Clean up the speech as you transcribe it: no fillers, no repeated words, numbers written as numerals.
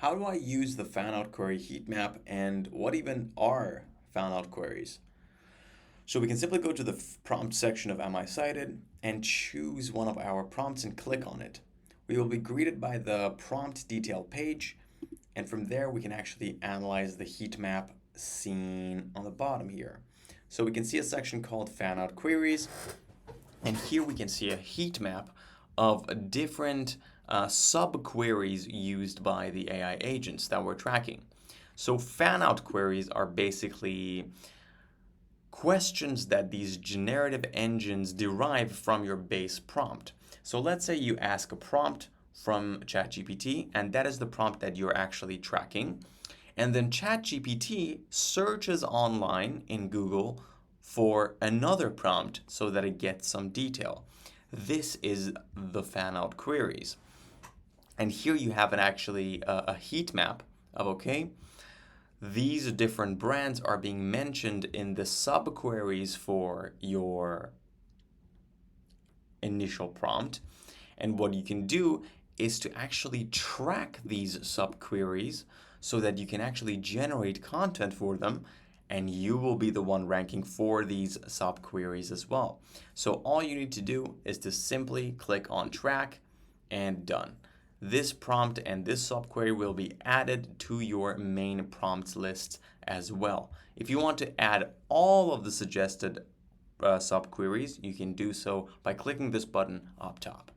How do I use the fanout query heat map, and what even are fanout queries? So we can simply go to the prompt section of AmICited and choose one of our prompts and click on it. We will be greeted by the prompt detail page, and from there we can actually analyze the heat map seen on the bottom here. So we can see a section called fanout queries, and here we can see a heat map of different sub-queries used by the AI agents that we're tracking. So fan-out queries are basically questions that these generative engines derive from your base prompt. So let's say you ask a prompt from ChatGPT, and that is the prompt that you're actually tracking. And then ChatGPT searches online in Google for another prompt so that it gets some detail. This is the fan-out queries. And here you have actually a heat map of, okay, these different brands are being mentioned in the subqueries for your initial prompt. And what you can do is to actually track these subqueries so that you can actually generate content for them, and you will be the one ranking for these subqueries as well. So all you need to do is to simply click on track and done. This prompt and this subquery will be added to your main prompts list as well. If you want to add all of the suggested subqueries, you can do so by clicking this button up top.